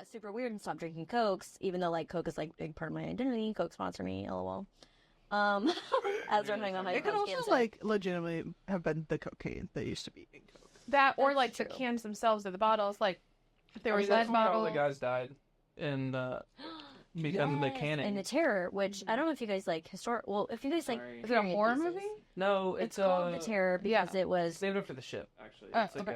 got super weird and stopped drinking Cokes, even though like Coke is like a big part of my identity. Coke sponsor me, lol. As we're hanging on my It could also like legitimately have been the cocaine that used to be in Coke. That or like the cans themselves or the bottles, like if there was lead bottle. All the guys died in because of the canning. And the Terror, which I don't know if you guys like historic. Well, if you guys like, Is it a horror movie? No, it's called the Terror because it was named after the ship. Actually, it's like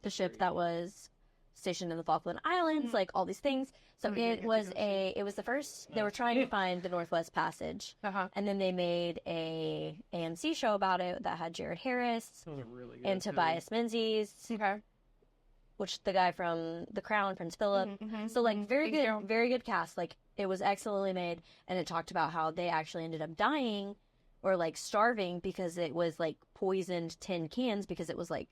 the ship that was stationed in the Falkland Islands, like all these things. So it was the first. They were trying to find the Northwest Passage, and then they made a AMC show about it that had Jared Harris really good and Tobias Menzies. Okay. Which the guy from The Crown, Prince Philip. So like very good cast. Like it was excellently made, and it talked about how they actually ended up dying or like starving because it was like poisoned tin cans because it was like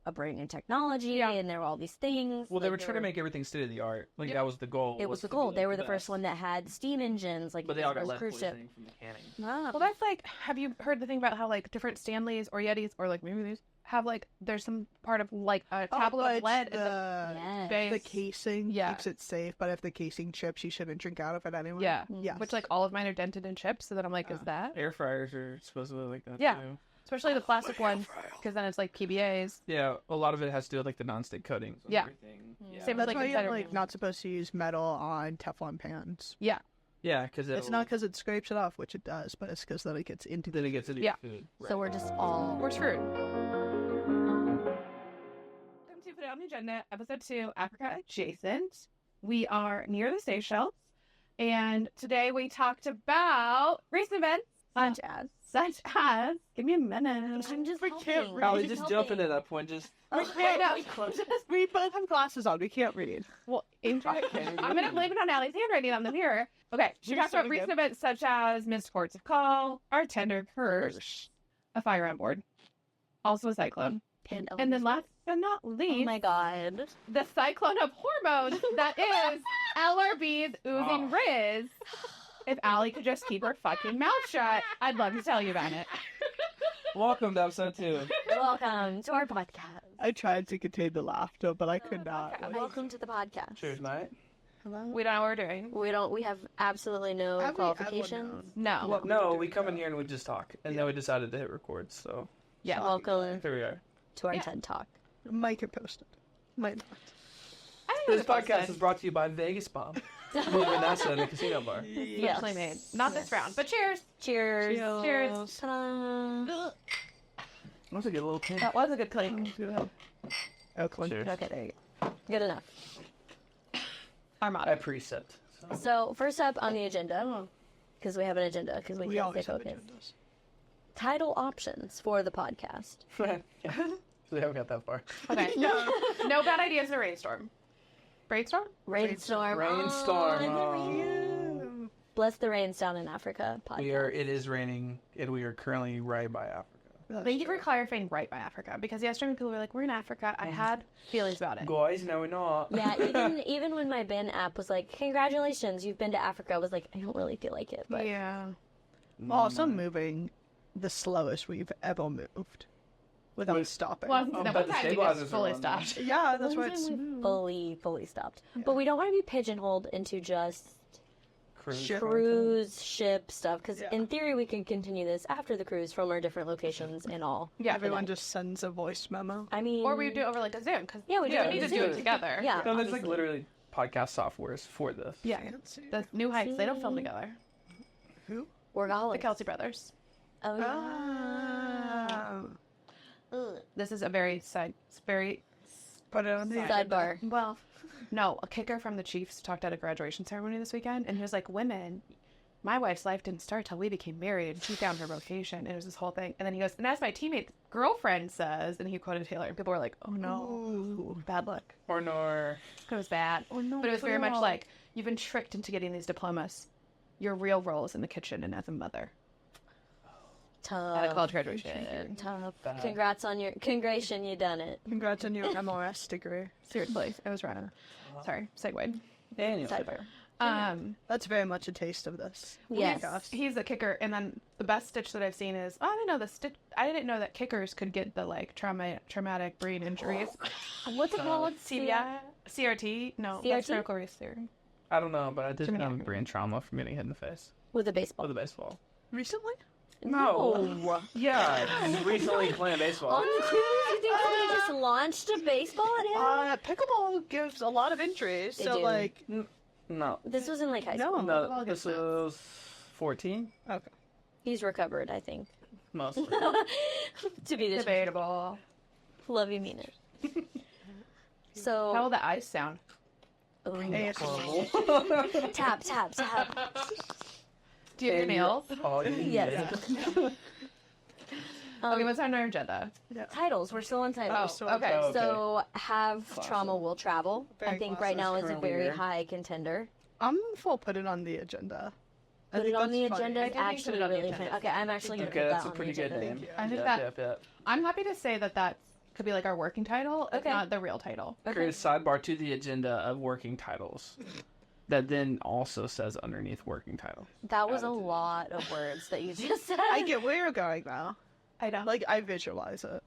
a brand new technology and there were all these things. Well, they were trying to make everything state of the art. Like that was the goal. It was the goal. They were the first one that had steam engines. Like, but they all got lead cruise ship. poisoning from the canning. Well, that's like, have you heard the thing about how like different Stanleys or Yetis or like maybe these have like there's some part of like a tablet of lead in the base. The casing keeps it safe, but if the casing chips, you shouldn't drink out of it anyway. Yeah. Which like all of mine are dented in chips, so then I'm like, is that? Air fryers are supposedly like that too. Especially the plastic one, because then it's like PBAs. Yeah, a lot of it has to do with like the non-stick coatings. And everything. Same That's with why you're like not supposed to use metal on Teflon pans. Yeah, because it's not because it scrapes it off, which it does, but it's because then it gets into your food. So we're just all screwed. Welcome to Put It on the Agenda, episode 2, Africa Adjacent. We are near the Seychelles, and today we talked about recent events such as, give me a minute. I'm just helping. Probably just jump into that point. We both have glasses on. We can't read. Well, I'm going to blame it on Allie's handwriting on the mirror. Okay, she talked about recent events such as missed ports of call, our tender curse, a fire on board, also a cyclone, and then last but not least, oh my god, the cyclone of hormones that is LRB's Ozzing Rizz. If Allie could just keep her fucking mouth shut, I'd love to tell you about it. Welcome to episode 2. Welcome to our podcast. I tried to contain the laughter, but I could not. Welcome to the podcast. Cheers, mate. Hello. We don't know what we're doing. We have absolutely no qualifications. No, we come in here and we just talk, and then we decided to hit record. So yeah, welcome. Here we are to our TED Talk. Might get posted. Might not. This podcast is brought to you by Vegas Bomb. Vanessa in the casino bar. Yes. Made. Not this round, but cheers. Cheers. Cheers. Ta-da. That's a good little pin. That was a good clink. Oh, clink. Cheers. Okay, there you go. Good enough. Armada. A precept. So first up on the agenda, because we have an agenda, because we can't stay focused. Title options for the podcast. We haven't got that far. Okay. No bad ideas in a rainstorm. Brainstorm? Rainstorm. Rainstorm. Bless the rains down in Africa. Podcast. It is raining, and we are currently right by Africa. Thank you for clarifying right by Africa, because yesterday people were like, we're in Africa. I had feelings about it. Guys, no we're not. Yeah, even when my Ben app was like, congratulations, you've been to Africa, I was like, I don't really feel like it. But yeah. Also moving the slowest we've ever moved. Without stopping. Well, that time fully stopped. Yeah, that's why it's fully stopped. Yeah. But we don't want to be pigeonholed into just cruise ship stuff, because in theory we can continue this after the cruise from our different locations and all. Yeah, everyone just sends a voice memo. I mean, or we do it over like a Zoom, because we need to do it together. Yeah, no, there's like literally podcast softwares for this. Yeah, the New Heights, they don't film together. Who? Workaholics. The Kelsey brothers. Oh yeah. This is a very put it on the sidebar. Well, no, a kicker from the Chiefs talked at a graduation ceremony this weekend, and he was like, women, my wife's life didn't start till we became married, and she found her vocation, and it was this whole thing. And then he goes, and as my teammate's girlfriend says, and he quoted Taylor, and people were like, oh no, bad luck. Or nor. It was bad. Oh, no, but it was very much like, you've been tricked into getting these diplomas. Your real role is in the kitchen and as a mother. Tough. At a college graduation. Tough. Congrats on your you done it. Congrats on your MOS degree. Seriously, it was right. Sorry, segued. Anyway. Sidebar. That's very much a taste of this. Yes. podcast. He's a kicker, and then the best stitch that I've seen is I didn't know that kickers could get the like traumatic brain injuries. What's it called? CRT? No, CRT? that's critical race theory. I don't know, but I did have brain trauma from getting hit in the face With a baseball. with a baseball. Recently? No. Yeah, recently playing baseball. On the tubes, you think somebody just launched a baseball at him? Pickleball gives a lot of injuries. They So do. like, No. This was in like high school. No, this was 14, okay. He's recovered, I think. mostly. To be Debatable. love you, mean it. So How will the eyes sound? ASMR. tap, tap, tap. Do you have your nails? Oh, Yes. Okay, what's on our agenda? Titles. We're still on titles. Oh, okay. Oh, okay. So have trauma will travel. I Very think classic. right now is a Currently very there. high contender. I'm full put it on the agenda. I Put think it on the that's funny. agenda is I do think actually put it on the really agenda. fun. Okay, I'm actually going to Okay, put that's that a on pretty the good agenda. name. I think Yep, that- yep. I'm happy to say that could be like our working title, if Okay. not the real title. Create a sidebar to the agenda of working titles that then also says underneath working title. That was a lot of words that you just said. I get where you're going now. I know. Like, I visualize it.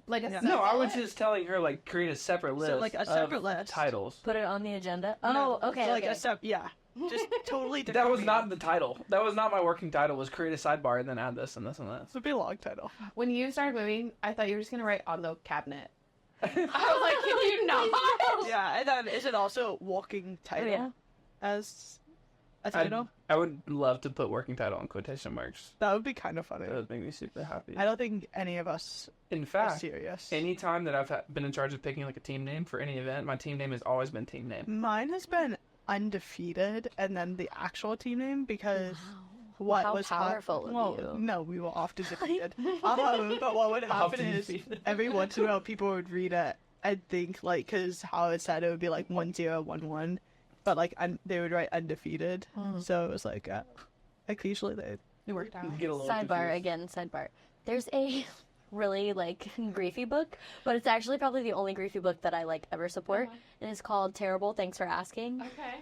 Like a Yeah. No, I was just telling her, like, create a separate list like, a separate of list. titles. Put it on the agenda. No, Oh, okay. so, like okay. a step, yeah. Just totally different. That was not the title. That was not my working title, was create a sidebar and then add this and this and this. This would be a long title. When you started moving, I thought you were just gonna write on the cabinet. I was like, can you not? Yeah, and then is it also walking title yeah. as a title? I would love to put working title in quotation marks. That would be kind of funny. That would make me super happy. I don't think any of us In are fact, serious. anytime that I've been in charge of picking like a team name for any event, my team name has always been team name. Mine has been undefeated, and then the actual team name because what How was powerful of well, you. no, we were often defeated. But what would happen Often is defeated. every once in a while people would read it and think like, because how it said it would be like 1011, but like they would write undefeated. So it was like occasionally they. It worked out. Get a little Sidebar confused. again. Sidebar. There's a really like griefy book, but it's actually probably the only griefy book that I like ever support, and it's called Terrible. Thanks for asking. Okay.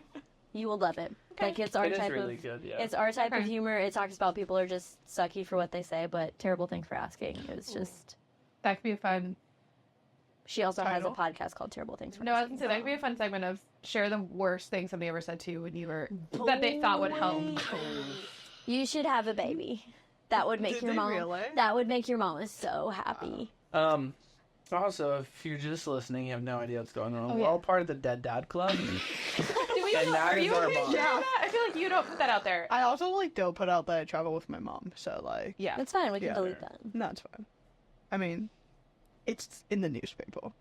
You will love it. Like it's our It is type really of. good, yeah. It's our type of Okay. humor. It talks about people are just sucky for what they say, but terrible. Thanks for asking. It was just. That could be a fun. She also Title? has a podcast called Terrible Things for No, I was Asking. gonna say that could be a fun segment of share the worst thing somebody ever said to you when you were that they thought would help. You should have a baby. That would make Did your they mom. really? That would make your mama so happy. Also, if you're just listening, you have no idea what's going on. Oh, We're yeah. all part of the Dead Dad Club. Did we, And that are is you our okay bond. sharing that? I feel like you don't put that out there. I also like don't put out that I travel with my mom, so like Yeah. That's fine. We can Yeah. delete that. no, it's fine. I mean, it's in the newspaper.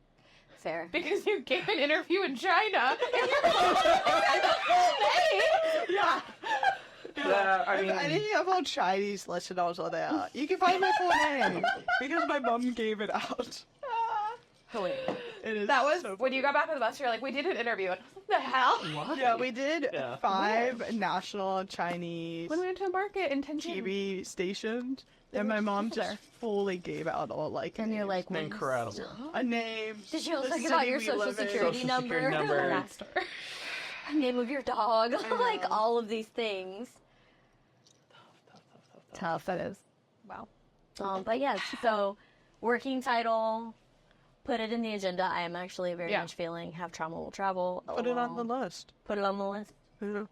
Fair. Because you gave an interview in China. Yeah. I If mean, any of our Chinese listeners are there, you can find my full name because my mom gave it out. It is That was so when you got back on the bus. You're like, we did an interview. And what the hell? Yeah, we did Yeah. 5 national Chinese When we went to a market in Tianjin. TV stations, and my mom people just fully gave out all like And you're like, names. incredible. a name. did you also the give out city your we social live in. security Social number? security number. Last store. Name of your dog? like know. all of these things. Tough, that is. Wow. But yes, so working title. Put it in the agenda. I am actually very Yeah. much feeling have trauma will travel. Put it on the LOL. list. Put it on the list. Yeah.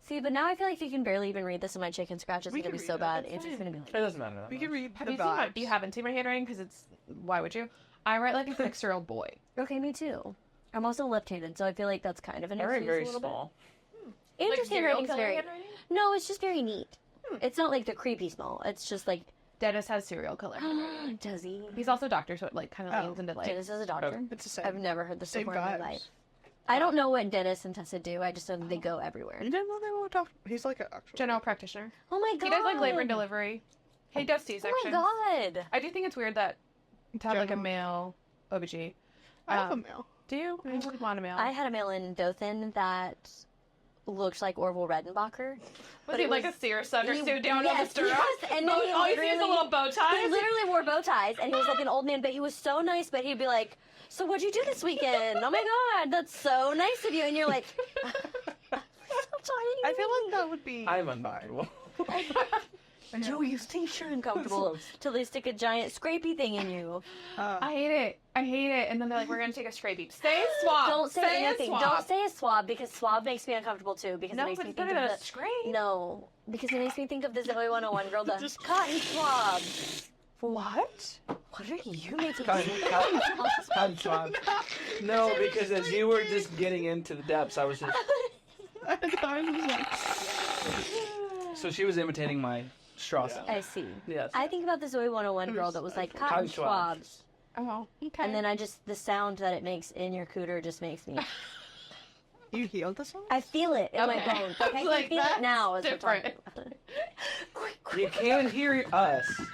See, but now I feel like if you can barely even read this in my chicken scratch, it's We gonna can be so read it. bad. It's It's just fine. gonna be like. It doesn't matter. That We can much. read Have the you seen my, vibes. do you haven't seen my handwriting? Because it's, why would you? I write like a 6-year-old boy. Okay, me too. I'm also left-handed, so I feel like that's kind of an I write excuse very a little small. bit. Andrew's handwriting's color very. handwriting? No, it's just very neat. It's not like the creepy small. It's just like. Dennis has serial killer handwriting. Does he? He's also a doctor, so it like kind of Oh. leans into like. Dennis is a doctor. It's the same. I've never heard this Same before in my vibes. life. I don't know what Dennis and Tessa do. I just know that they go everywhere. You didn't know they were talking. He's like an actual General practitioner. Oh my god. He does like labor and delivery. He does Oh C-sections. my god. I do think it's weird that to have like a General. male OBG. I have a mail. Do you? I would want a male. I had a mail in Dothan that looked like Orville Redenbacher. was but he it like was- a seer sucker he- suit down on the yes, stirrup? yes, and then he all you see is a literally- little bow tie. He literally wore bow ties, and he was like an old man, but he was so nice, but he'd be like, so what'd you do this weekend? Oh my god, that's so nice of you. And you're like, I feel like that would be. I'm uncomfortable. Joey, you think you're uncomfortable till they stick a giant scrapey thing in you. I hate it. And then they're like, we're gonna take a scrapey. Say swab. Don't say anything. Swab. Don't say a swab because swab makes me uncomfortable too. Because No, it makes but me it's think better of than a the scrape. no, because it makes me think of the Zoe 101 girl, the Just- cotton swab. What? What are you making? Cotton swab. No, because as you were just getting into the depths, I was just. I was like, So she was imitating my straw sound. I see. Yes. I think about the Zoe 101 girl that was like cotton Cotton swab. swabs, Oh, okay. and then the sound that it makes in your cooter just makes me. you healed this one? I feel it in my Okay. bones. Like, I can Like, feel it that's now as we're different. talking about it. You can't hear us. You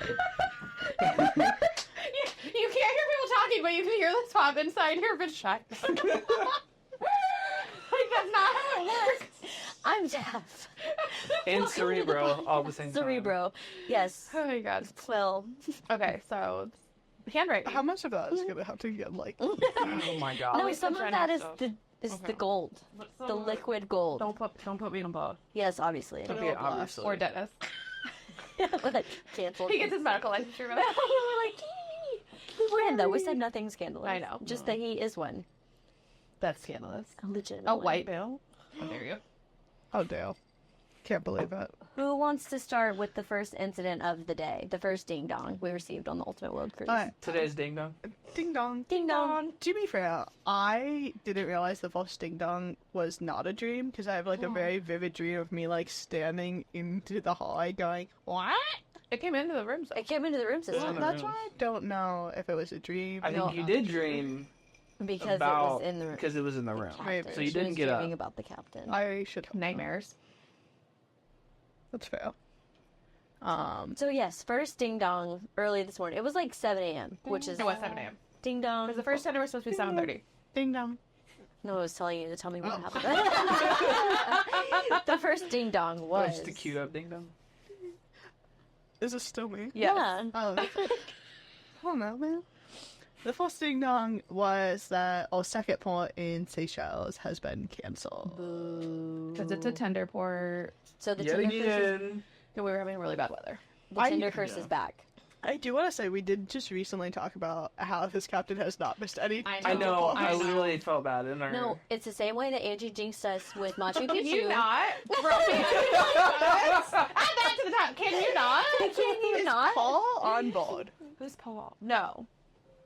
can't hear people talking, but you can hear the swab inside your vagina. Like, that's not how it works. I'm deaf. And Cerebro all the same time. Cerebro. Yes. Oh my god. Well, Okay, so handwriting. How much of that is gonna have to get like? Oh my god. no, Always some the of Jenna that is stuff. the gold, the liquid gold. Don't put me on both. Yes, obviously. Don't be obviously. Or Dennis. Like, canceled. He gets his medical licensure for We're that. like, we ran though. We said nothing scandalous. I know. Just that he is one. That's scandalous. A legitimate A one. white male. How dare you? Oh damn! Can't believe it. Who wants to start with the first incident of the day? The first ding dong we received on the Ultimate World Cruise. Alright, Today's ding dong. ding dong. Ding dong. To be fair, I didn't realize the first ding dong was not a dream because I have like a very vivid dream of me like standing into the hallway going, "What?" It came into the room. So. It came into the room Yeah. system That's why I don't know if it was a dream. I think you did dream because about it was in the room. because it was in the room. Maybe. So you She didn't was get dreaming up. about the captain. I should hope not. Nightmares. That's fair. So yes, first ding dong early this morning. It was like 7 a.m., which is It was 7 a.m. ding dong. Because the first tender was supposed to be 7:30. Ding dong. No, I was telling you to tell me what Oh. happened. The first ding dong was. Just to cute up ding dong. Is it still me? Yeah. Oh, I don't know, man. The first ding dong was that our second port in Seychelles has been cancelled. Because it's a tender port. So the Yet Tinder curse is, again. And we were having really bad weather. the Tinder curse is back. I do want to say we did just recently talk about how this captain has not missed any. I know. I literally felt bad in our. No, it's the same way that Angie jinxed us with Machu Can you Picchu. not? Add that to the top. Can you not? Can you not? Paul on board. Who's Paul? No.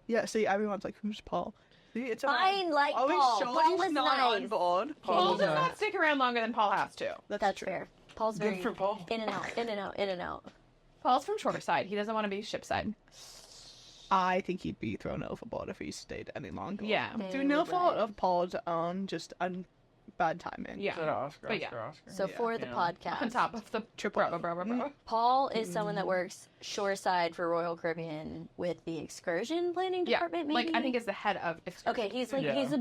Yeah, see, everyone's like, who's Paul? See, it's Fine, like Are we Paul. sure Paul he's is not on nice. board? Paul Paul's does not stick around longer than Paul has to. That's true. fair. Paul's Good very for Paul. in and out, in and out, in and out. Paul's from shoreside. He doesn't want to be shipside. I think he'd be thrown overboard if he stayed any longer. Yeah. Through no fault of Paul's own, just bad timing. Yeah. Oscar, But yeah. Oscar. So Yeah. for the Yeah. podcast, On top of the Triple Bravo, Bravo, Bravo. Paul is someone that works shoreside for Royal Caribbean with the excursion planning Yeah. department. Maybe Like, I think is the head of excursion. Okay, he's like Yeah. he's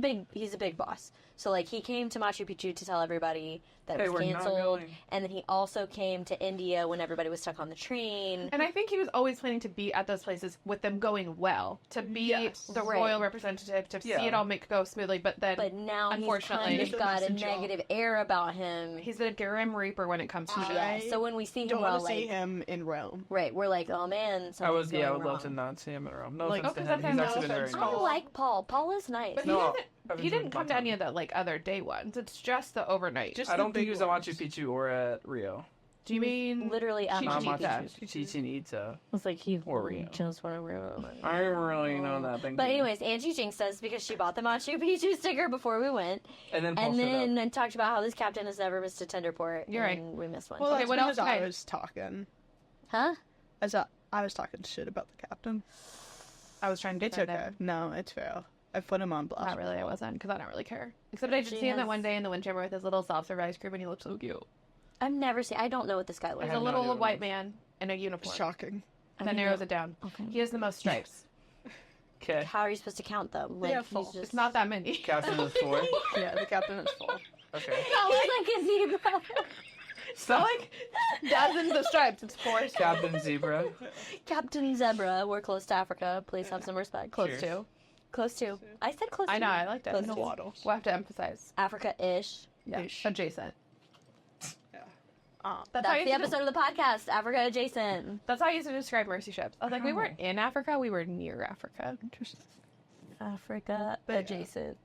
a big boss. So like he came to Machu Picchu to tell everybody that Hey, it was we're not canceled, going. and then he also came to India when everybody was stuck on the train. And I think he was always planning to be at those places with them going well, to be Yes. the Right. royal representative, to Yeah. see it all go smoothly. But then But now Unfortunately, he's kind of got a He's a messenger. negative air about him. he's the Grim Reaper when it comes to shit. Yeah. So when we see him, Don't we're want all to see like, him in Rome. right, we're like, oh man, I something's would going love to wrong. not see him in Rome. No Like- offense to Oh, 'cause him. that's He's no actually been very offense. I nice. like Paul. Paul is nice. But No, he didn't come to any of the like other day ones. It's just the overnight. Just I the don't think big he was at ones. Machu Picchu or at Rio. Do you mean literally at Chichen Machu Itza. Picchu. Chichen Itza. It's like he Or Rio. just want to ruin. I really know that thing. But anyways, Angie jinxed us because she bought the Machu Picchu sticker before we went, and then Paul and showed then up. I talked about how this captain has never missed a tender port. You're right. and we missed one. Well, Okay, that's what because else I did I- was talking. Huh? I was talking shit about the captain. I was trying to It's defend okay. him. No, it's fair. I put him on blast. Not really, I wasn't, because I don't really care. Except I did She see him that has- one day in the wind chamber with his little self-serve ice cream, and he looked so cute. I've never seen. I don't know what this guy looks He's have a like. no little idea what it white is. man in a uniform. Shocking. And that narrows it down. Okay. He has the most stripes. Okay. How are you supposed to count them? Like Yeah, he's full. just It's not that many. Captain of 4. Yeah, the captain is full. Okay. He's like a zebra. It's not like dozens of stripes. It's 4 stripes. Captain Zebra. Captain Zebra. We're close to Africa. Please have some respect. Close Cheers. to. Close to. I said close to. I know, I liked it. Close No to. waddles. We'll have to emphasize. Africa-ish. Yeah. Ish. Adjacent. That's how I the used to- episode of the podcast, Africa Adjacent. That's how I used to describe mercy ships. I was like, we weren't in Africa, we were near Africa. Africa But, Adjacent.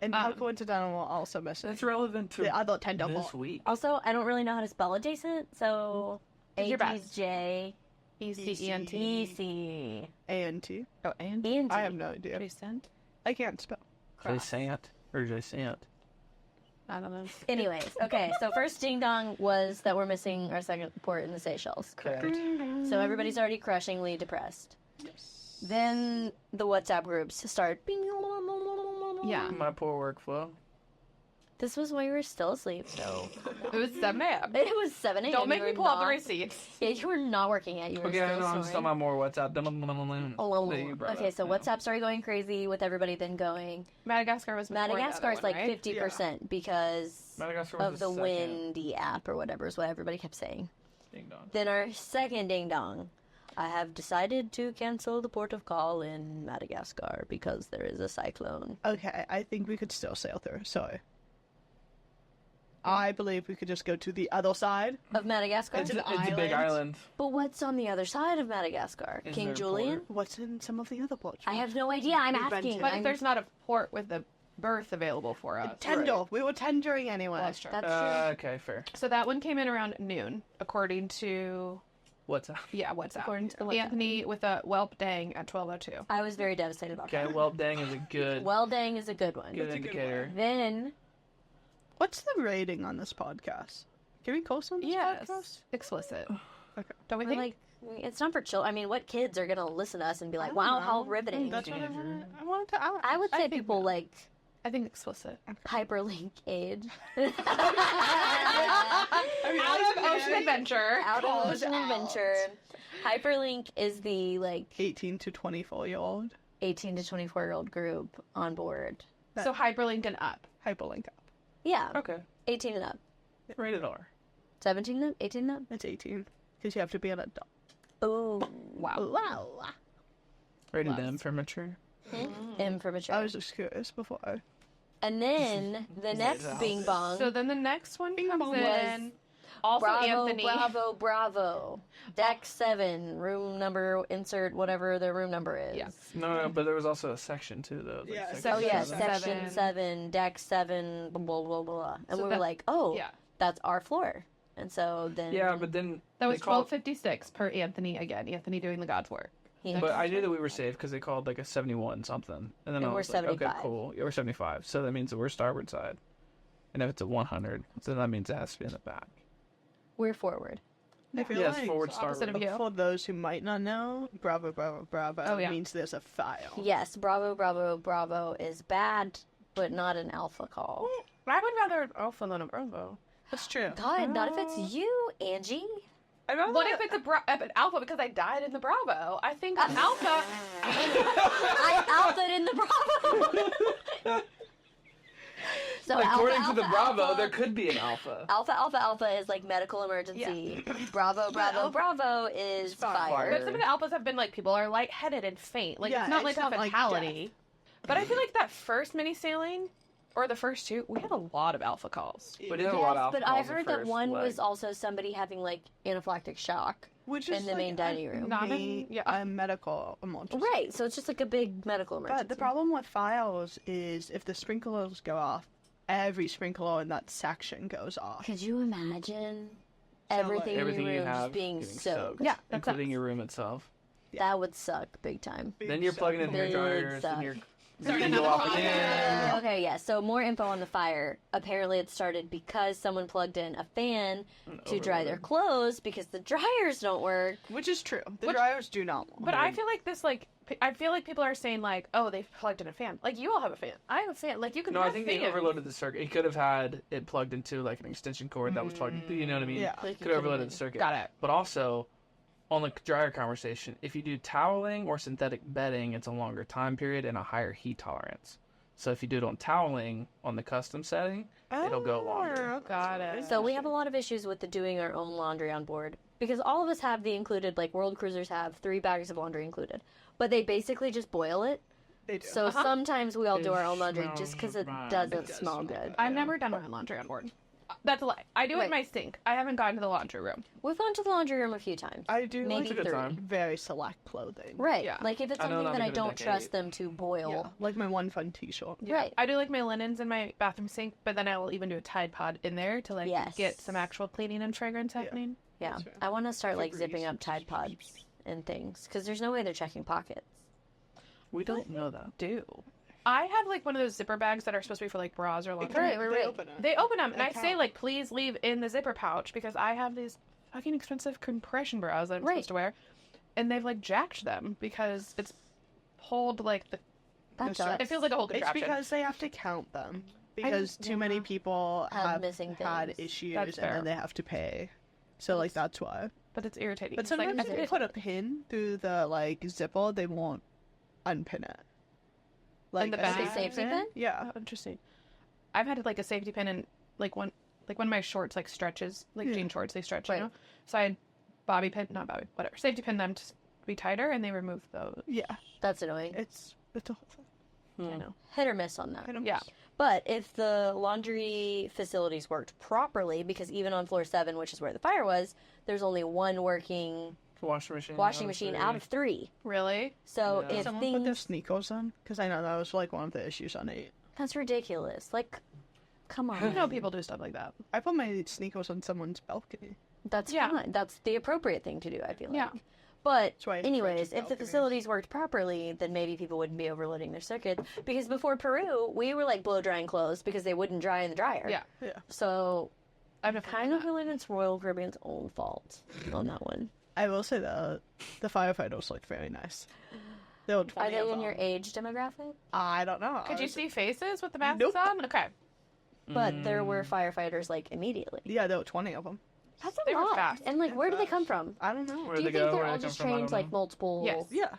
And how coincidental will also miss That's relevant to the other 10 double. this week. Also, I don't really know how to spell adjacent, so Do your best. ADJ ECENT. EC A-N-T. Oh, and? ENT. I have no idea. Adjacent? I can't spell. Adjacent or adjacent? I don't know. Anyways, okay, so first ding dong was that we're missing our second port in the Seychelles. Correct. So everybody's already crushingly depressed. Yes. Then the WhatsApp groups start. Yeah. My poor workflow. This was when we were still asleep, so It was 7 a.m. it was 7 a.m. Don't make You me were pull out the not- receipts. Yeah, you were not working yet. You were Okay, I still know I'm still snoring. on more WhatsApp. Okay, so WhatsApp started going crazy with everybody then going. Madagascar was before the other Madagascar's one, like right? 50% because Madagascar was of the second. windy app or whatever is what everybody kept saying. Ding dong. Then our second ding dong. I have decided to cancel the port of call in Madagascar because there is a cyclone. Okay, I think we could still sail through. So I believe we could just go to the other side. Of Madagascar? It's an It's a big island. But what's on the other side of Madagascar? Is King there a Julian? What's in some of the other ports? I have no idea. I'm We've been asking. to- But I'm- there's not a port with a berth available for us. Tender. We were tendering anyway. Well, that's true. That's true. Okay, fair. So that one came in around noon, according to What's up? WhatsApp. According to the WhatsApp. Anthony with a whelp dang at 12:02. I was very devastated about Okay, that. well, dang is a good, Well, dang is a good one. good indicator. Then What's the rating on this podcast? Can we post on this podcast? Yes, explicit. Okay. Don't we we're think? like, it's not for children. I mean, what kids are gonna listen to us and be like, I don't "Wow, how know. riveting"? That's what I wanted to ask. I would say think people no. like I think explicit. hyperlink age. Out of Ocean Adventure. Out of Calls Ocean out. Adventure. Hyperlink is the like 18 to 24-year-old. 18 to 24-year-old group on board. So hyperlinked and up. Hyperlink up. Yeah, Okay, 18 and up. rated R. 17 and up? 18 and up? It's 18. Because you have to be an adult. Oh, Wow. Wow. Rated M for mature. immature. I was just curious before. And then the next bing bong. So then the next one comes bong. in. Also Bravo, Anthony. bravo, bravo. Deck 7, room number, insert whatever the room number is. Yeah. No, but there was also a section too, though. Like Yeah, section Oh, yeah, Seven. section 7, deck 7, blah, blah, blah, blah. And So we were that- like, oh, Yeah. that's our floor. And so then. Yeah, but then That was they called- 12:56 per Anthony again. Anthony doing the God's work. he- But I knew that we were safe because they called like a 71 something, and then And I we're was like, okay, 75. cool, yeah, we're 75. So that means that we're starboard side, and if it's a 100, then that means it has to be in the back. we're forward. I feel Yes, like forward opposite starboard. of you. for those who might not know, bravo, bravo, bravo Oh, yeah. means there's a file. Yes, bravo, bravo, bravo is bad, but not an alpha call. I would rather an alpha than a bravo. That's true. God, not if it's you, Angie. What if it's an alpha because I died in the Bravo? I think an alpha. I alphaed in the Bravo. So According alpha, to the alpha, Bravo, alpha. there could be an alpha. Alpha is like medical emergency. Bravo, bravo is fire. But some of the alphas have been like people are lightheaded and faint. Like Yeah, it's not it's like a not like fatality. But I feel like that first mini sailing, or the first two, we had a lot of alpha calls. We did have a lot of alpha but I calls the heard that first one leg. was also somebody having like anaphylactic shock Which in is the like main dining room. Not me, yeah. a medical emergency. Right, so it's just like a big medical emergency. But the problem with files is if the sprinklers go off, every sprinkler in that section goes off. Could you imagine So, like, everything, Everything in you your room have just being getting soaked? Yeah, that including sucks. your room itself. That would suck big time. Then you're plugging in hair Big dryers, suck. and you're Starting you go another off fire. again. Okay, yeah. So more info on the fire. Apparently, it started because someone plugged in a fan to dry their clothes because the dryers don't work. Which is true. The Which- dryers do not work. But I feel like this, like, I feel like people are saying, like, oh, they've plugged in a fan. Like, you all have a fan. I have a fan. Like, you can No, have I think fans. they overloaded the circuit. He could have had it plugged into like an extension cord that was plugged into, you know what I mean? Yeah. Like, Could have overloaded the circuit. Got it. But also, on the dryer conversation, if you do toweling or synthetic bedding, it's a longer time period and a higher heat tolerance. So if you do it on toweling on the custom setting, it'll go longer. Got it. So we have a lot of issues with the doing our own laundry on board because all of us have the included, like world cruisers have 3 bags of laundry included, but they basically just boil it. They do. So sometimes we all do our own laundry It just because it smells doesn't bad. smell good. I've never done my own laundry on board. That's a lie. I do it in my sink. I haven't gone to the laundry room. We've gone to the laundry room a few times. I do Maybe like a good time. very select clothing. Right. Yeah. Like if it's I know something not that I even a don't decade. trust them to boil. Yeah, like my one fun t-shirt. Yeah. Right. I do like my linens in my bathroom sink, but then I will even do a Tide Pod in there to like Yes. get some actual cleaning and fragrance happening. Yeah. That's fair. I want to start like Febreze. zipping up Tide Pods and things because there's no way they're checking pockets. We don't know that. Do. I have like one of those zipper bags that are supposed to be for like bras or laundry. Right, right, They right. open it. They open them, and I Account. say like, please leave in the zipper pouch because I have these fucking expensive compression bras that I'm Right. supposed to wear, and they've like jacked them because it's pulled like the. That sorry. sucks. It feels like a whole It's contraption. because they have to count them. Because too many yeah. people Have have missing had things. issues That's and fair. then they have to pay. So like that's why. But it's irritating. But It's like, sometimes I if you put a pin through the like zipper, they won't unpin it. Like the a bag? Safety pin? Yeah. Oh, interesting. I've had like a safety pin in like one of my shorts like stretches like Yeah. jean shorts they stretch Right. you know. So I had safety pin them to be tighter and they removed those. Yeah. That's annoying. It's a whole thing. I know. Hit or miss on that. I don't- Yeah. But if the laundry facilities worked properly, because even on floor 7, which is where the fire was, there's only one working Washing machine. out of 3. Really? So Yeah. if Someone put their things... sneakers on because I know that was like one of the issues on 8. That's ridiculous. Like, come I on. know people do stuff like that. I put my sneakers on someone's balcony. That's Yeah. fine. That's the appropriate thing to do, I feel like. Yeah. But That's why I anyways, trench if the balconies. facilities worked properly, then maybe people wouldn't be overloading their circuits. Because before Peru, we were like blow drying clothes because they wouldn't dry in the dryer. Yeah. Yeah. So I've never kind of feel like it's Royal Caribbean's own fault on that one. I will say that the firefighters looked very nice. There were 20 Are they of in your them. age demographic? I don't know. Could you see faces with the masks Nope. on? Okay. But there were firefighters like immediately. Yeah, there were 20 of them. That's a They were lot. fast. And like, where do they come from? I don't know. Where Do you they think go, they're where all they come just from, I trained don't like know. multiple? Yes. Yeah.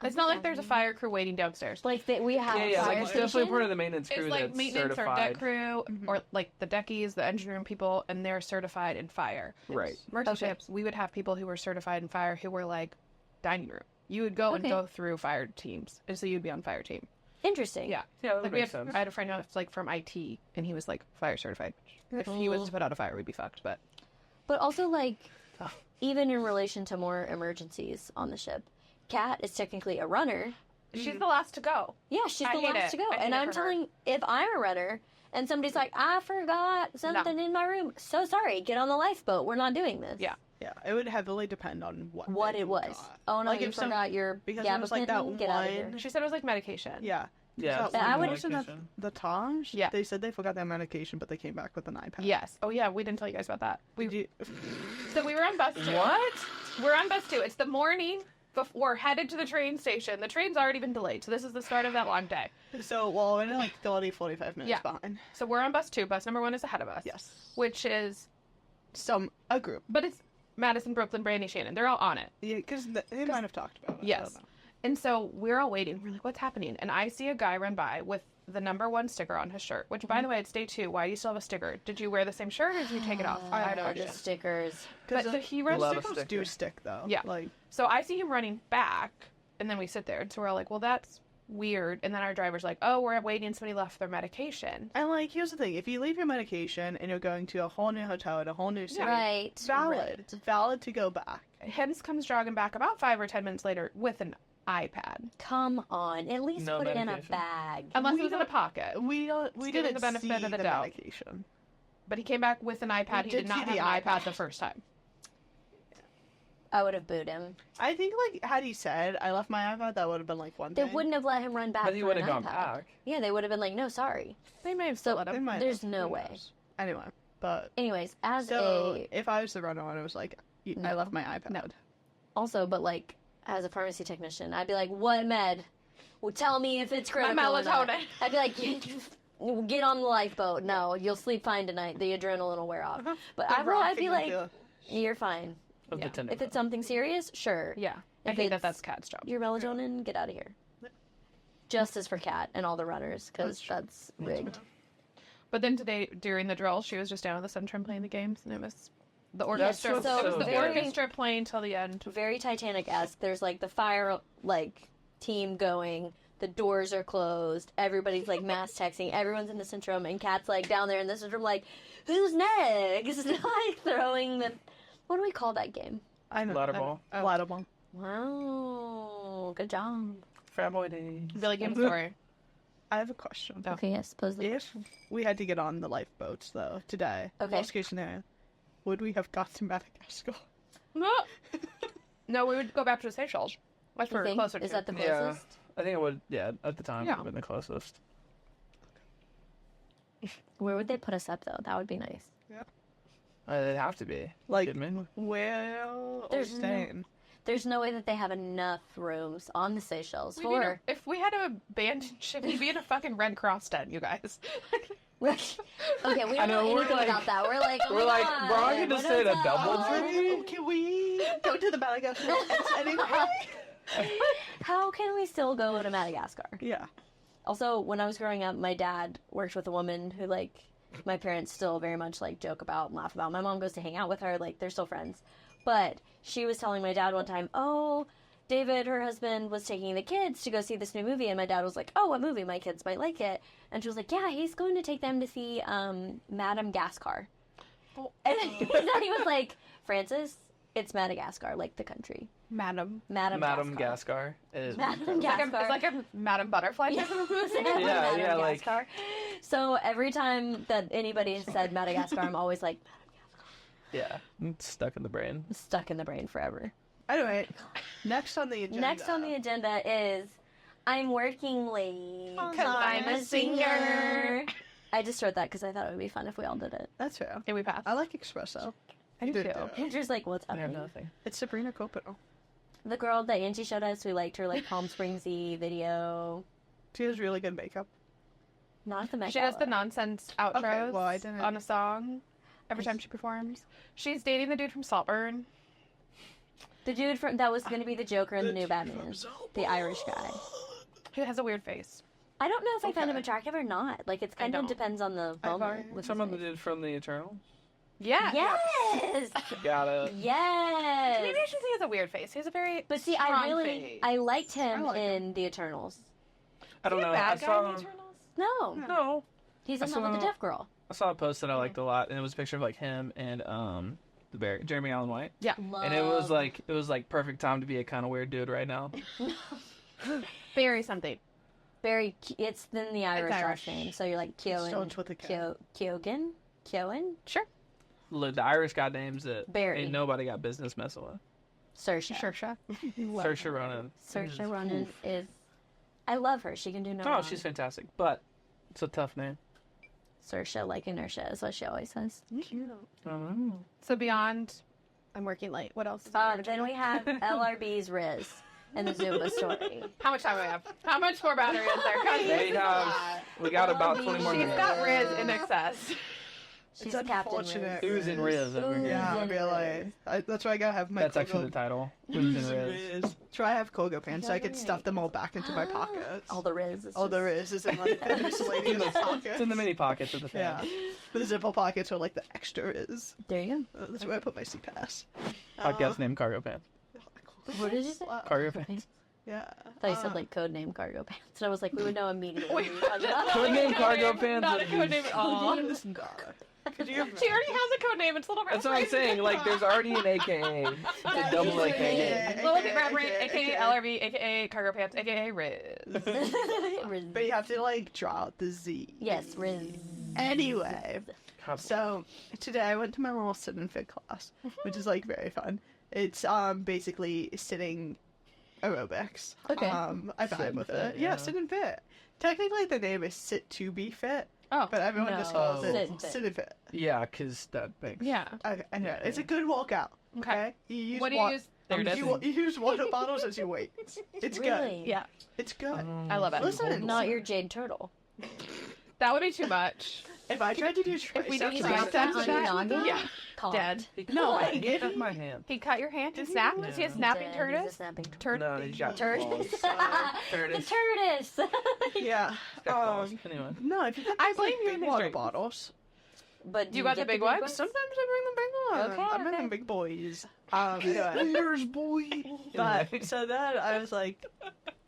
It's not like there's a fire crew waiting downstairs. Like we have Yeah, yeah, fire like it's definitely station. part of the maintenance crew It's like that's maintenance or certified. deck crew or like the deckies, the engine room people, and they're certified in fire. Right. Merchant Okay. ships, we would have people who were certified in fire who were like dining room. You would go and Okay. go through fire teams, and so you'd be on fire team. Interesting. Yeah, Yeah, that like we makes had, sense. I had a friend who's like from IT, and he was like fire certified. If he was to put out a fire, we'd be fucked. But But also, like, even in relation to more emergencies on the ship, Kat is technically a runner. she's the last to go. Yeah, she's I the hate last it. to go. I hate And it I'm for her. telling, if I'm a runner and somebody's like, I forgot something in my room, so sorry, get on the lifeboat. We're not doing this. Yeah. Yeah, it would heavily depend on what It you was. got. Oh no, Like, you if some- forgot your because it was like gabapentin? that Get out of here. one- She said it was like medication. Yeah. Yeah, So, it's I would- person at medication. the Taj, Yeah. they said they forgot their medication, but they came back with an iPad. Yes. Oh yeah, we didn't tell you guys about that. Did you? So we were on bus 2. What? We're on bus 2. It's the morning before we're headed to the train station. The train's already been delayed, so this is the start of that long day. So, well, we're like 30, 45 minutes Yeah. behind. So we're on bus 2. Bus number 1 is ahead of us. Yes. Which is, A group. but it's Madison, Brooklyn, Brandy, Shannon. They're all on it. Yeah, because they might have talked about it. I Yes. don't know. And so we're all waiting. We're like, what's happening? And I see a guy run by with the number 1 sticker on his shirt, which, by the way, it's day 2. Why do you still have a sticker? Did you wear the same shirt or did you take it off? I have know, no The idea. stickers. But so he runs. Love a Stickers do sticker. stick, though. Yeah. Like, So I see him running back, and then we sit there. And so we're all like, well, that's weird. And then our driver's like, oh, we're waiting. Somebody left their medication. and like, here's the thing: if you leave your medication and you're going to a whole new hotel at a whole new city, Right. valid, right. valid to go back. Hens comes jogging back about 5 or 10 minutes later with an iPad. Come on. At least No put it in a medication. Unless bag. it was in a don't- pocket. We Giving didn't the benefit see of the the doubt. medication. But he came back with an iPad. We He did did not see have the an iPad iPad. the first time. I would have booed him. I think, like, had he said, I left my iPad, that would have been, like, one They thing. wouldn't have let him run back. But he for would an have gone iPad. back. Yeah, they would have been like, no, sorry. They may have So- still let They him. might There's have. no Who way. knows? Anyway, but... Anyways, as So, a if I was the runner and it was like, I No. left my iPad. No. also, but like as a pharmacy technician, I'd be like, what med? Well, tell me if it's critical. or not. melatonin. I'd be like, get on the lifeboat. No, you'll sleep fine tonight. The adrenaline will wear off. But I'd be Rocking like, the- you're fine. Of Yeah. the tender If it's something serious, sure. Yeah. I If think it's- that's Kat's job. Your melatonin, get out of here. Justice for Kat and all the runners, because that's rigged. But then today, during the drill, she was just down at the Centrum playing the games, and it was the orchestra. so- it was the very- orchestra playing till the end. Very Titanic-esque. There's like the fire team going. the doors are closed, everybody's like mass texting, everyone's in the centrum, and Kat's like down there in the centrum, like, who's next? Like throwing the, what do we call that game? I know. Ladder ball. Ladder ball. Wow, good job. Frat boy days. Billy Game story. I have a question. Oh. Okay, yes, pose the If we had to get on the lifeboats, though, today, Okay. worst case scenario, would we have got to Madagascar? No. No, we would go back to the Seychelles. That's You where we're think? closer Is to. that the Yeah. closest? I think it would, at the time, Yeah. it would have been the closest. Where would they put us up, though? That would be nice. It'd have to be. Like, Kidding me? where are we There's no- staying? There's no way that they have enough rooms on the Seychelles We'd be in a- for... if we had to abandon ship, we'd be in a fucking Red Cross tent, you guys. Okay, we I don't know, know we're anything like- about that. We're like, oh we're my like, God, we're all gonna what stay in a is double that? room? Can we go to the Madagascar anyway? How can we still go to Madagascar? Yeah. Also, when I was growing up, my dad worked with a woman who, like, my parents still very much, like, joke about and laugh about. My mom goes to hang out with her. Like, they're still friends. But she was telling my dad one time, oh, David, her husband, was taking the kids to go see this new movie. And my dad was like, oh, what movie? My kids might like it. And she was like, yeah, he's going to take them to see Madagascar. And then he was like, Francis, it's Madagascar, like the country. Madam. Madam Madagascar. Gaskar. Madagascar. It's like a Madam Butterfly type of movie. Yeah, like- Madagascar. So every time that anybody has said Madagascar, I'm always like, Yeah. It's stuck in the brain. stuck in the brain forever. Anyway, next on the agenda. Next on the agenda is I'm working late 'Cause I'm a singer. I just wrote that because I thought it would be fun if we all did it. That's fair. Yeah, we passed. I like espresso. I do Do too. it. Andrew's like, what's I have happening? nothing. It's Sabrina Coppola. The girl that Angie showed us, we liked her like Palm Springsy video. She has really good makeup. Not at the Met She does the Gala. nonsense outros well, I didn't- on a song every time she performs. She's dating the dude from Saltburn. The dude from that was going to be the Joker in the new Batman, the Irish guy. Who has a weird face. I don't know if I found him Okay. attractive or not. Like it's kind of don't. depends on the moment. with Someone his that did from the Eternal. Yeah. face. Yes. Got it. Yes. Maybe I should say he has a weird face. He has a very But see, I strong really face. I liked him I like in the Eternals. I don't know. I Bad guy saw in the him. Eternals? No, No. he's I in saw love with the him- deaf girl. I saw a post that I liked a lot, and it was a picture of like him and the bear, Jeremy Allen White, Yeah. and it was like perfect time to be a kind of weird dude right now. Very something. very. It's in the Irish last Irish. name, so you're like Keowen. Starts with a K. Keoghan. Sure. Look, the Irish got names that Barry. ain't nobody got business messing with. Saoirse. Sure. Saoirse Ronan. Saoirse Ronan is. I love her. She can do no Oh, wrong. she's fantastic, but it's a tough name. Saoirse like inertia is what she always says. I don't know. So beyond, I'm working late. What else? Then we have LRB's Rizz and the Zumba story. How much time do we have? How much more battery is there? 'Cause We got about 20 more she's minutes. got Riz in excess. She's It's Captain unfortunate. Rizz. Oozing Riz over here. Yeah, Oozing really. That's why I gotta have my. That's actually the Kogo- title. Oozing Riz. Riz. Try I have Kogo pants so I could stuff them all back into my pockets. All the Rizz. is All just- there is in like the miscellaneous pockets. It's in the mini pockets of the Yeah, fan. the zipper pockets are like the extra is. There you That's where I put my CPAS. Podcast name Cargo Pants. go. What did you say? Cargo Pants. Yeah. I thought you said like codename cargo pants. And I was like, we would know immediately. when you talked about- Codename Cargo Pants. Not a would be- code name at all. Could you? She already has a code name. It's Little Red That's what I'm saying. Like, there's already an AKA. It's a double AKA. Little Red Brain, aka LRB, aka Cargo Pants, aka Riz. Rizz. But you have to like draw out the Z. Yes, Rizz. Anyway, God, so today I went to my normal sit and fit class, which is like very fun. It's basically sitting aerobics. Okay. I Sit vibe and with fit, it. yeah. Yeah, sit and fit. Technically, the name is sit to be fit, Oh, but everyone just calls Sit it and fit. sit and fit. Yeah, because that makes. yeah. Okay, anyway, it's a good workout. Okay. Okay. You use What do you use? There it is. You use water bottles as your weights. It's good. Really? Yeah, It's good. I love it. Listen, Not your Jade Turtle. that would be too much. if I tried to do If we triceps, do I triceps would on do your that. noggin? Yeah, Call dead. No, I Could. didn't. That's my hand. He cut your hand and snapped. Is he a snapping Dead. He's a tortoise? snapping turtle. No, he's got Turd. claws. The Tortoise. tortoise. Yeah. He's got claws. Anyway. No, if you get I these, blame like, you big in this water drink. bottles. But do You got the get big ones? Sometimes I bring the big ones. Okay, I bring okay. the big boys. Anyway. There's boy. But so then I was like,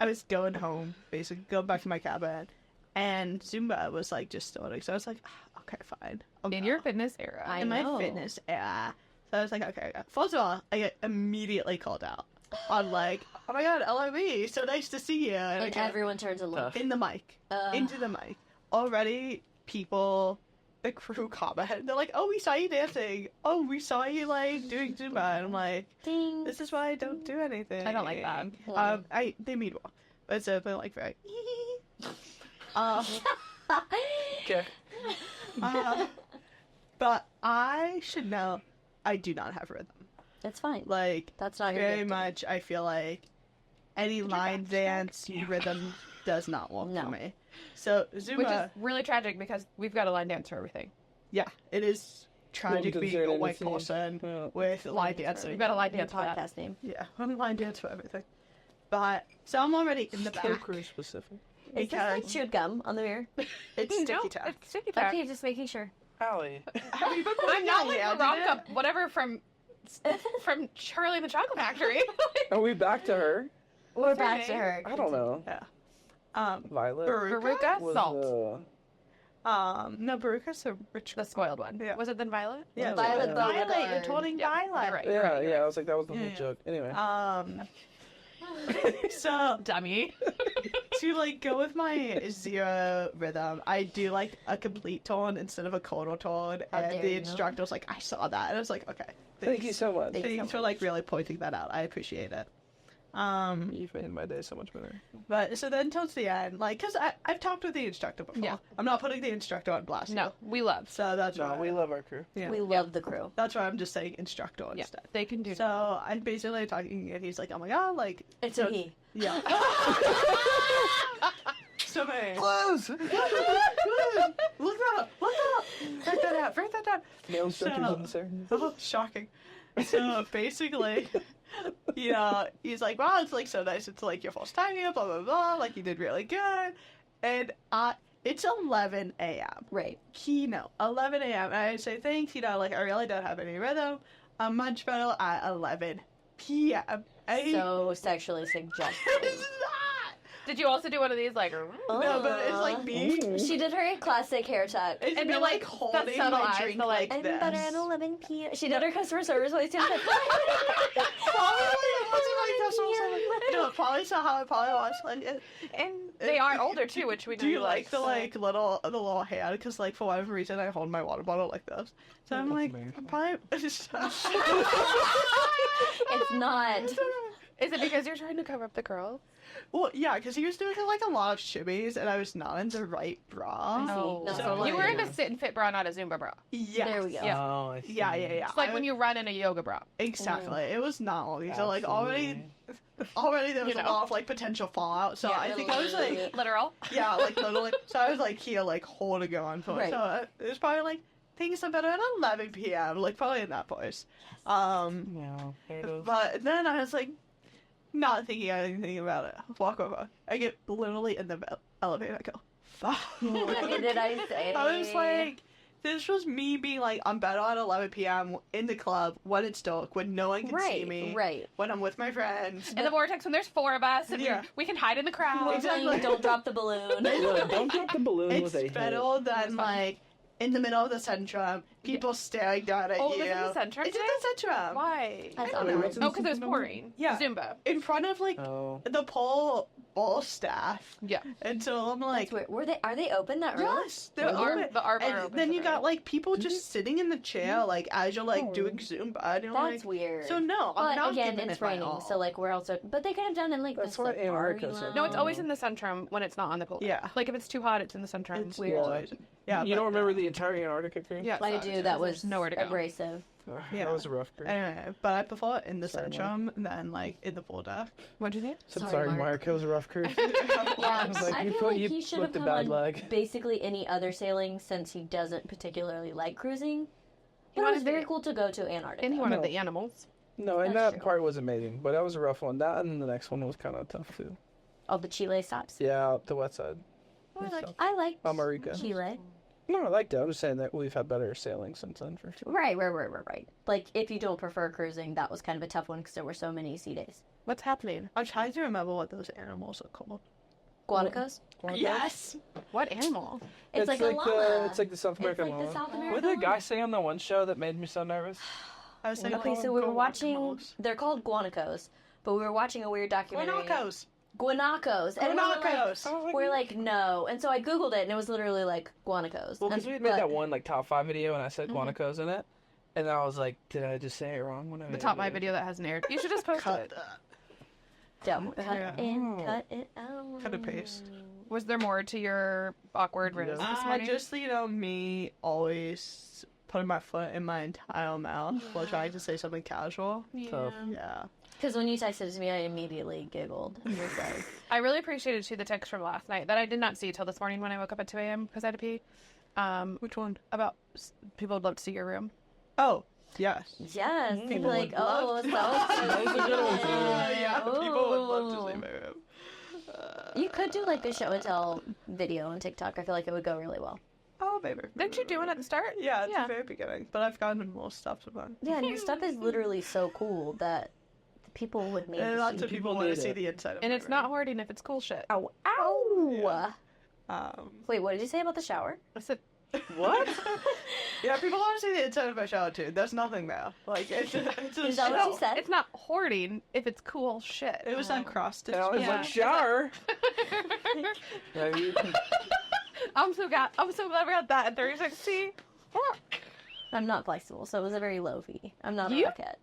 I was going home, basically going back to my cabin, and Zumba was like just starting. So I was like, okay, fine. In your fitness era. I In my know. fitness era. So I was like, okay. First of all, I get immediately called out on like, oh my god, LRB, so nice to see you. And I And go, everyone turns and looks. in the mic, into the mic. Already, people, the crew comment. They're like, oh, we saw you dancing. Oh, we saw you like doing Zumba. And I'm like, Ding. this is why I don't do anything. I don't like that. They mean well, but so they're like very. Okay. But I should know, I do not have rhythm. It's fine. Like, That's not your very gift. much, I feel like any line dance rhythm does not work No. for me. So Zumba, Which is really tragic because we've got a line dance for everything. yeah, it is tragic Well, being a considering white it's- person yeah. with line We've dancing. got a line New dance for that. podcast name. Yeah, one line dance for everything. But so I'm already in the back. Crew specific. Is this like chewed gum on the mirror? It's sticky No, tack. it's sticky tack. Okay, just making sure. Allie. Have you been I'm not like yeah, Veronica, whatever from Charlie and the Chocolate Factory. Are we back to her? We're her back to name? her. I don't know. Violet Baruka? Veruca, Salt. No, Baruka's a rich. The spoiled one. Yeah. Was it then Violet? Yeah, Violet Violet. Beauregard. You're toting Yeah, Violet. you're right. Yeah, I was like, that was the whole Yeah. joke. Anyway. So Dummy. to like go with my zero rhythm, I do like a complete tone instead of a quarter tone, How and dare the you. instructor was like, "I saw that," and I was like, "Okay, Thank you so much. Thanks for like really pointing that out. I appreciate it." You've made my day so much better. But so then towards the end, like, cause I've talked with the instructor before. Yeah. I'm not putting the instructor on blast. No, we love. So that's No, why we love our crew. Yeah. We love the crew. That's why I'm just saying instructor Yeah, instead. they can do So I'm basically talking, and he's like, "Oh my god, like It's so, a he. yeah." So many. Close! Look up! Write that out. Write that down. Male instructors So- in the ceremony. Oh, shocking. So basically, you know, he's like, "Wow, it's like so nice. It's like your first time here, blah blah blah. Like you did really good." And it's 11 a.m. Right. Keynote, 11 a.m. And I say, "Thanks, you know, like I really don't have any rhythm. I'm much better at 11 p.m." So sexually suggestive. It's not. Did you also do one of these like? No, but it's like me. She did her classic hair tuck. It's And me the, like like, holding that subtle my eyes, drink the, like, like I'm this. better at 11 p.m. She did her customer service voice too. Probably it wasn't like customer service. No, probably so how I probably was like. And they are older too, which we Do you know like the so- like the little hand? Because like for whatever reason I hold my water bottle like this, so I'm like amazing. probably. It's not. Is it because you're trying to cover up the curls? Well, yeah, because he was doing like a lot of shimmies, and I was not in the right bra. No, So, so you like- were in a sit and fit bra, not a Zumba bra. Yes. There we go. Yeah. Oh, I see. Yeah. It's like when you run in a yoga bra. Exactly. It was not only so like Absolutely. already there was You a know. lot of like potential fallout. So Yeah, I think I was like Literal. yeah, like literally. So I was like here like holding on for it. Right. So it was probably like things are better at 11 p.m. Like probably in that voice. Yeah, there it is. But then I was like, not thinking anything about it. Walk over. I get literally in the elevator. I go, fuck. What did I say? I was like, this was me being like, I'm better at 11 p.m. in the club when it's dark, when no one can see me, right. when I'm with my friends. In the vortex when there's four of us and Yeah. we can hide in the crowd. Exactly. Don't drop the balloon. Yeah, don't drop the balloon It's with a hit. better than like in the middle of the centrum, people staring down at Oh, you. was it the centrum It's in today? the centrum. Why? That's I don't all know. right. Oh, because it was pouring. Yeah. Zumba. In front of like Oh. the pole ball staff. Yeah. And so I'm like, That's weird. Were they? Are they open that early? yes, they're The arm- open. the arm are And open then you today. got like people just sitting in the chair, like as you're like doing Zumba. And you're That's like, weird. so no, I'm But not again, giving it's it my raining, all. so like we're also. But they could have done it in like That's the what safari Antarctica said. No, it's always lounge. in the centrum when it's not on the pool. Yeah. Like if it's too hot, it's in the centrum. It's weird. weird. Yeah, You but- don't remember the entire Antarctica crew? Yeah. I so do. That was there's nowhere to go. abrasive. Ugh, Yeah. That was a rough crew. Anyway, but I prefer it in the Sorry, centrum than like in the full deck. What'd you think? So Sorry, sorry, Mark. Mark. It was a rough crew. Yeah, was like, I you feel put- like you he should have flipped a come bad on leg. basically any other sailing since he doesn't particularly like cruising. But it wanted was very to- cool to go to Antarctica. And he wanted No. the animals. No, and That's that true. part was amazing, but that was a rough one. That and the next one was kind of tough too. Oh, the Chile stops. Yeah, up the west side. I like America. Chile. No, I liked it. I'm just saying that we've had better sailing since then for sure. Right. Like, if you don't prefer cruising, that was kind of a tough one because there were so many sea days. What's happening? I'm trying to remember what those animals are called. Guanacos. Yes! What animal? It's like a llama. It's like the South American It's like the llama. South American What did the guy llama. say on the one show that made me so nervous? I was thinking Okay, so we were watching. They're called guanacos, but we were watching a weird documentary. Guanacos! Guanacos. And Guanacos! we're like, no. And so I googled it, and it was literally like guanacos. Well, because we And- made but- that one like top 5 video, and I said guanacos in it, and I was like, did I just say it wrong when I The made top it? my video that hasn't aired. You should just post Cut it. that. Don't cut Yeah. in, cut it out. Cut and paste. Was there more to your awkward Rizz this morning? Just, me always putting my foot in my entire mouth while trying to say something casual. Tough. Yeah. Because when you texted it to me, I immediately giggled. And was like, I really appreciated too the text from last night that I did not see till this morning when I woke up at 2 a.m. because I had to pee. Which one? About people would love to see your room. Oh, yes. yes. People People like, would oh, love so. That was a good one, too. Yeah, people would love to see my room. You could do like a show and tell video on TikTok. I feel like it would go really well. Oh, maybe. Didn't you do one at the start? Yeah, at Yeah. the very beginning. But I've gotten more stuff to run. Yeah, and your stuff is literally so cool that the people would need And to lots see. of people People want to need see it. the inside of And my it's not room. hoarding if it's cool shit. Ow. Ow! Yeah. Wait, what did you say about the shower? I said, What? Yeah, people want to see the inside of my shower too. There's nothing there. Like, it's a Is that what you shelf. said? it's not hoarding if it's cool shit. It was uncrusted. And I was Yeah. like, shower. Yeah, you- I'm so glad we got that at 360. I'm not flexible, so it was a very low fee. I'm not You- a rocket.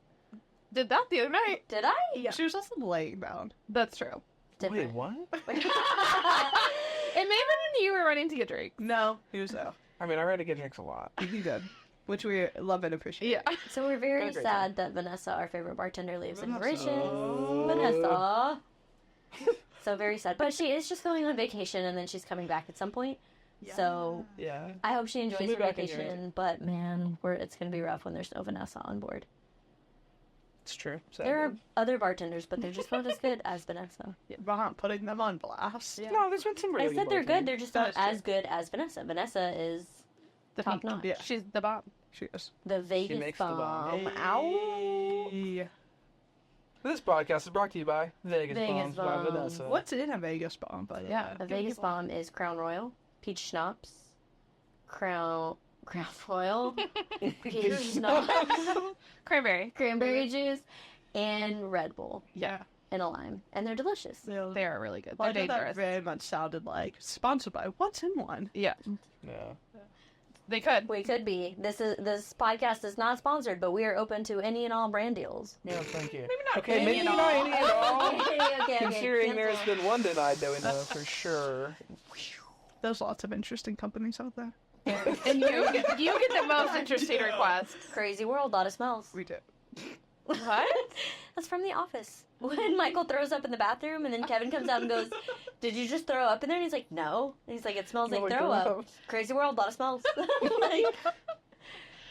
Did that the other night. Did I? Yeah. She was also laying down. That's true. Wait, Different. what? It may have been when you were running to get drinks. No, he was there. I mean, I read to get drinks a lot. He did. Which we love and appreciate. Yeah. So we're very Got a great sad that Vanessa, our favorite bartender, leaves in Vanessa. Mauritius. Vanessa. So very sad. But she is just going on vacation, and then she's coming back at some point. So Yeah. I hope she enjoys She'll be her back in vacation. But man, it's going to be rough when there's no Vanessa on board. It's true. There are other bartenders, but they're just not as good as Vanessa. We're not putting them on blast. Yeah. No, there's been some I really said they're good. They're just not That's true. as good as Vanessa. Vanessa is The top peak. notch. Yeah. She's the bomb. She is. The Vegas makes the bomb. bomb. Ow. Hey. This podcast is brought to you by Vegas, Vegas Bombs by Bombs. Vanessa. What's in a Vegas bomb? By the Yeah. way? A Vegas bomb is Crown Royal, peach schnapps, Crown Royal, peach schnapps, Cranberry. cranberry juice, and Red Bull Yeah. and a lime, and they're delicious. They are really good. Well, They're I know that dangerous. very much sounded like sponsored by What's in One. Yeah. Yeah. They could. We could be. This podcast is not sponsored, but we are open to any and all brand deals. Yeah, thank you. Maybe not Okay, any maybe and not all. any at all. okay. Considering there's cancel. been one denied that we know for sure. There's lots of interesting companies out there. And you get the most interesting requests. Crazy World, lot of smells. We do. What? That's from The Office. When Michael throws up in the bathroom, and then Kevin comes out and goes, "Did you just throw up in there?" And he's like, "No." And he's like, "It smells like Like throw up." gross. Crazy World, lot of smells. Like,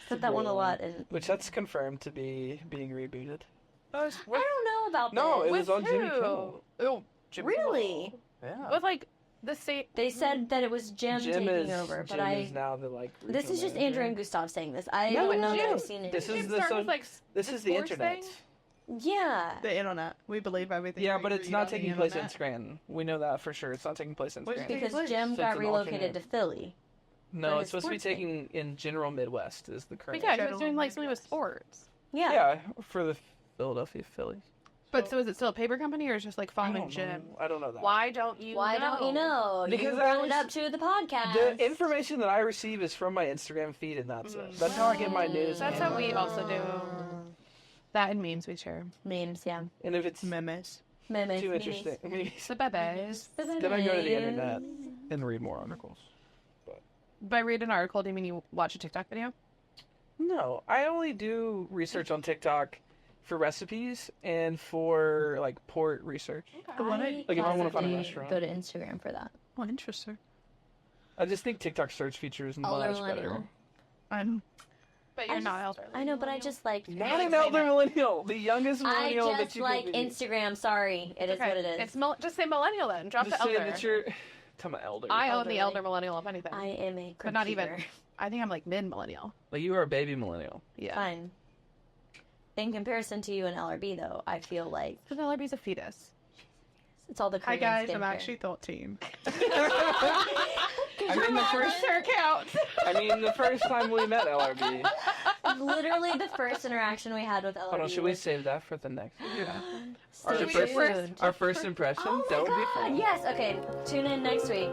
said that one a lot, and Which that's confirmed to be being rebooted. I don't know about No, this. it was on Jimmy who? Kimmel. Oh, Jimmy Really? Yeah. With like the same. They said that it was Jim taking over, but Jim is now the like. This is regional just manager. Andrew and Gustav saying this. I No, don't know that Jim. I've seen it. This is Didn't the start so- with, like, This is the sports internet. thing? Yeah. The internet. We believe everything. Yeah, we but it's read not on the taking place in internet. Scranton. We know that for sure. It's not taking place in Where's it Scranton. taking Because place? Jim So got it's an relocated alternate. to Philly. No, for it's supposed to be sports thing. taking in general Midwest is the current. But yeah, he was doing like something with sports. Yeah. Yeah, for the Philadelphia Phillies. But so is it still a paper company or is it just like I following don't Jim? know. I don't know that. Why don't you Why know? don't you know? Because you I brought it was- up to the podcast. The information that I receive is from my Instagram feed, and that's it. That's how I get my news. That's how we also do. That and memes we share. Memes, yeah. And if it's Memes. Memes. too memes. interesting, The bebes. then I go to the internet and read more articles. By read an article, do you mean you watch a TikTok video? No, I only do research on TikTok for recipes and for like port research. I Like, if I wanna find a classically restaurant. go to Instagram for that. Oh, interesting. I just think TikTok search feature is Elder much better. millennial. I'm But you're I not just- elderly. I know, but I just like. Not an elder millennial, the youngest I millennial that just you like could be. Instagram. Sorry, it is Okay, what it is. It's just say millennial then. Drop Just the say elder. that you're. Tell my elder. I own Elderly. the elder millennial, if anything. I am a. But not even. computer. I think I'm like mid millennial. Like you are a baby millennial. Yeah. Fine. in comparison to you and LRB, though, I feel like Because LRB's a fetus. it's all the Hi Korean guys, I'm skincare. actually 13. I mean, the first time we met LRB. Literally the first interaction we had with LRB. Hold on, should we was- save that for the next? Stay Our tuned. first impression. Oh my That would be God, fun. yes, okay. Tune in next week.